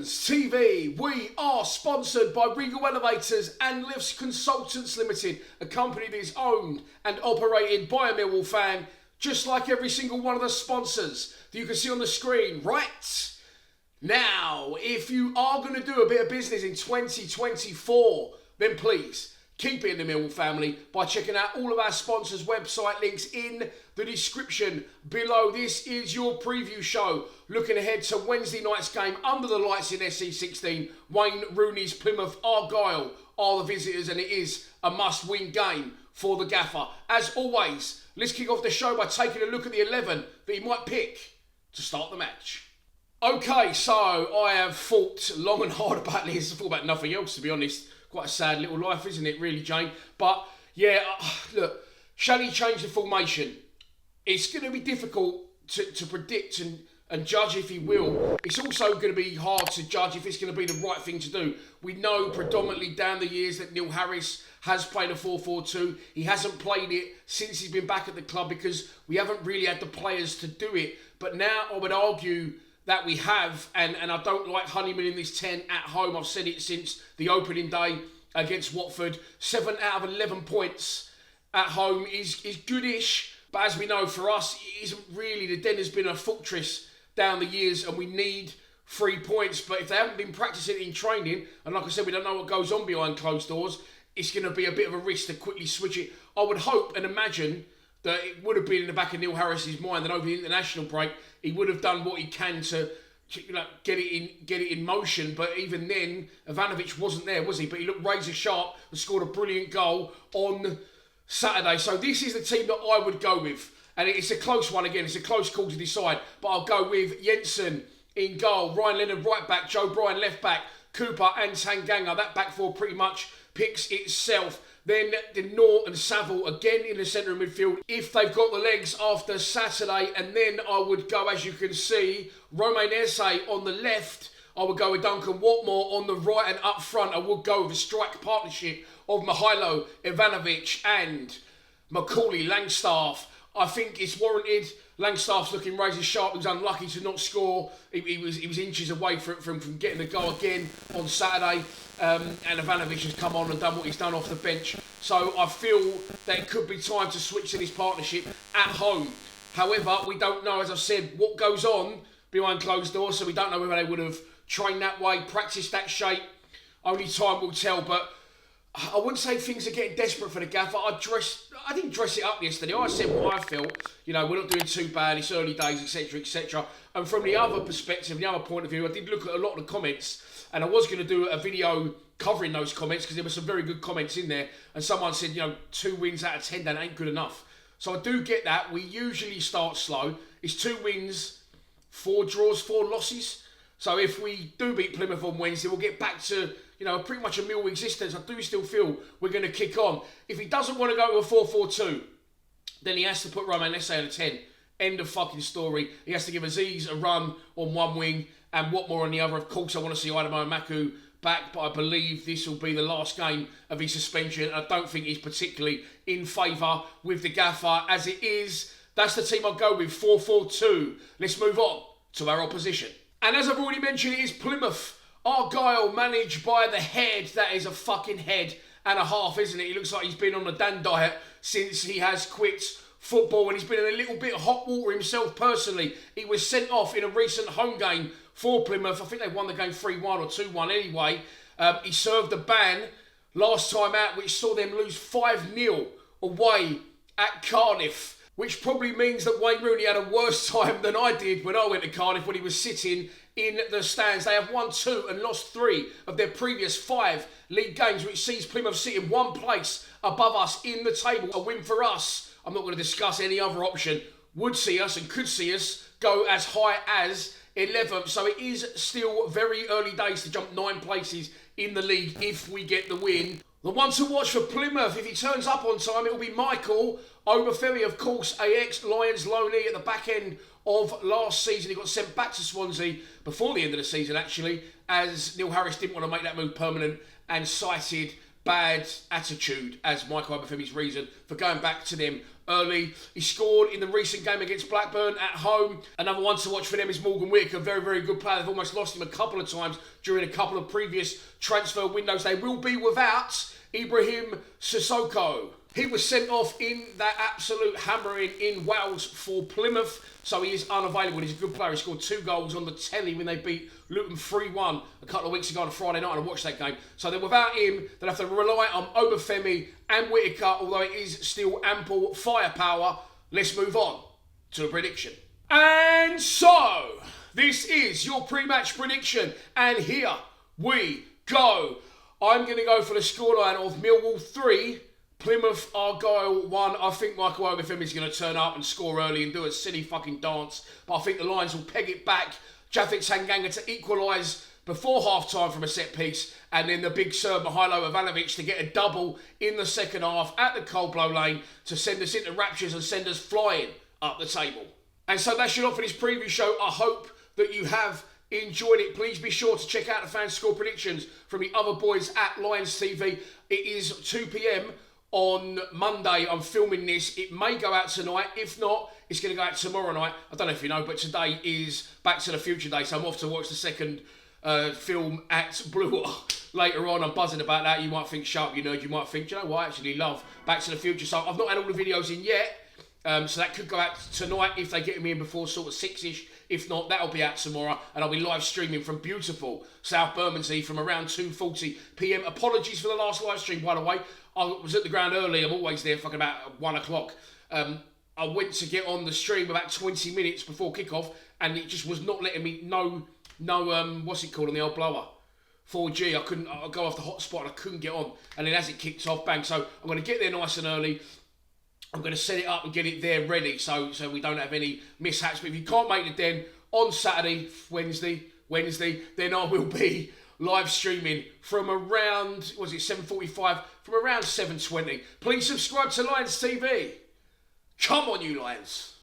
Gardens TV. We are sponsored by Regal Elevators and Lifts Consultants Limited, a company that is owned and operated by a Millwall fan, just like every single one of the sponsors that you can see on the screen right now. If you are going to do a bit of business in 2024, then please keep it in the Millwall family by checking out all of our sponsors' website links in the description below. This is your preview show, looking ahead to Wednesday night's game under the lights in SC16. Wayne Rooney's Plymouth Argyle are the visitors, and it is a must-win game for the gaffer. As always, let's kick off the show by taking a look at the 11 that he might pick to start the match. Okay, so I have thought long and hard about this. I thought about nothing else, to be honest. Quite a sad little life, isn't it, really, Jane? But, yeah, look, shall he change the formation? It's going to be difficult to predict and judge if he will. It's also going to be hard to judge if it's going to be the right thing to do. We know predominantly down the years that Neil Harris has played a 4-4-2. He hasn't played it since he's been back at the club because we haven't really had the players to do it. But now I would argue that we have, and I don't like Honeyman in this 10 at home. I've said it since the opening day against Watford. 7 out of 11 points at home is goodish, but as we know, for us, it isn't really. The Den has been a fortress down the years, and we need 3 points. But if they haven't been practicing in training, and like I said, we don't know what goes on behind closed doors, it's going to be a bit of a risk to quickly switch it. I would hope and imagine that it would have been in the back of Neil Harris's mind that over the international break, he would have done what he can to get it in motion. But even then, Ivanovic wasn't there, was he? But he looked razor sharp and scored a brilliant goal on Saturday. So this is the team that I would go with. And it's a close one again. It's a close call to decide. But I'll go with Jensen in goal, Ryan Leonard right back, Joe Bryan left back, Cooper and Tanganga. That back four pretty much picks itself. Then Denor and Saville again in the centre of midfield if they've got the legs after Saturday. And then I would go, as you can see, Romain Esse on the left. I would go with Duncan Watmore on the right, and up front I would go with a strike partnership of Mihailo Ivanovic and Macaulay Langstaff. I think it's warranted. Langstaff's looking razor sharp. He was unlucky to not score. He was inches away from getting the goal again on Saturday. And Ivanovic has come on and done what he's done off the bench. So I feel that it could be time to switch to this partnership at home. However, we don't know, as I've said, what goes on behind closed doors. So we don't know whether they would have trained that way, practiced that shape. Only time will tell. But I wouldn't say things are getting desperate for the gaffer. I didn't dress it up yesterday. I said what I felt. You know, we're not doing too bad. It's early days, etc., etc. And from the other perspective, the other point of view, I did look at a lot of the comments, and I was going to do a video covering those comments because there were some very good comments in there. And someone said, you know, 2 wins out of 10, that ain't good enough. So I do get that. We usually start slow. It's 2 wins, 4 draws, 4 losses. So if we do beat Plymouth on Wednesday, we'll get back to, you know, pretty much a Millwall existence. I do still feel we're going to kick on. If he doesn't want to go to a 4-4-2, then he has to put Romain Esse on a 10. End of fucking story. He has to give Aziz a run on one wing and Watmore on the other. Of course, I want to see Adamo Maku back, but I believe this will be the last game of his suspension. I don't think he's particularly in favour with the gaffer. As it is, that's the team I'll go with, 4-4-2. Let's move on to our opposition. And as I've already mentioned, it is Plymouth Argyle, managed by the head. That is a fucking head and a half, isn't it? He looks like he's been on the Dan diet since he has quit football, and he's been in a little bit of hot water himself personally. He was sent off in a recent home game for Plymouth. I think they won the game 3-1 or 2-1 anyway. He served a ban last time out, which saw them lose 5-0 away at Cardiff, which probably means that Wayne Rooney had a worse time than I did when I went to Cardiff, when he was sitting in the stands. They have won 2 and lost 3 of their previous 5 league games, which sees Plymouth sitting 1 place above us in the table. A win for us, I'm not going to discuss any other option, would see us and could see us go as high as 11th. So it is still very early days to jump 9 places in the league if we get the win. The one to watch for Plymouth, if he turns up on time, it will be Michael Obafemi, of course, AX Lions loanee at the back end of last season. He got sent back to Swansea before the end of the season, actually, as Neil Harris didn't want to make that move permanent and cited bad attitude as Michael Obafemi's reason for going back to them early. He scored in the recent game against Blackburn at home. Another one to watch for them is Morgan Whittaker, very, very good player. They've almost lost him a couple of times during a couple of previous transfer windows. They will be without Ibrahim Sissoko. He was sent off in that absolute hammering in Wales for Plymouth, so he is unavailable. He's a good player. He scored 2 goals on the telly when they beat Luton 3-1 a couple of weeks ago on a Friday night, and I watched that game. So then without him, they'll have to rely on Obafemi and Whittaker, although it is still ample firepower. Let's move on to a prediction. And so, this is your pre-match prediction, and here we go. I'm going to go for the scoreline of Millwall 3, Plymouth Argyle 1. I think Michael Obafemi is going to turn up and score early and do a silly fucking dance. But I think the Lions will peg it back. Japhet Tanganga to equalise before half-time from a set-piece. And then the big Serb Mihailo Ivanovic to get a double in the second half at the Cold Blow Lane to send us into raptures and send us flying up the table. And so that's your lot for this preview show. I hope that you have enjoyed it. Please be sure to check out the fan score predictions from the other boys at Lions TV. It is 2 p.m. on Monday. I'm filming this. It may go out tonight. If not, it's going to go out tomorrow night. I don't know if you know, but today is Back to the Future Day, so I'm off to watch the second film at Blue Water later on. I'm buzzing about that. You might think, shut up, you nerd. You might think, do you know what? I actually love Back to the Future. So I've not had all the videos in yet. So that could go out tonight if they get me in before sort of 6ish. If not, that'll be out tomorrow, and I'll be live streaming from beautiful South Bermondsey from around 2:40 p.m. Apologies for the last live stream, by the way. I was at the ground early. I'm always there fucking about 1 o'clock. I went to get on the stream about 20 minutes before kickoff, and it just was not letting me what's it called on the old blower? 4G. I go off the hotspot and I couldn't get on. And then as it kicked off, bang. So I'm going to get there nice and early. I'm going to set it up and get it there ready so we don't have any mishaps. But if you can't make it then, on Saturday, Wednesday, then I will be live streaming from around, 7:45? From around 7:20. Please subscribe to Lions TV. Come on, you Lions.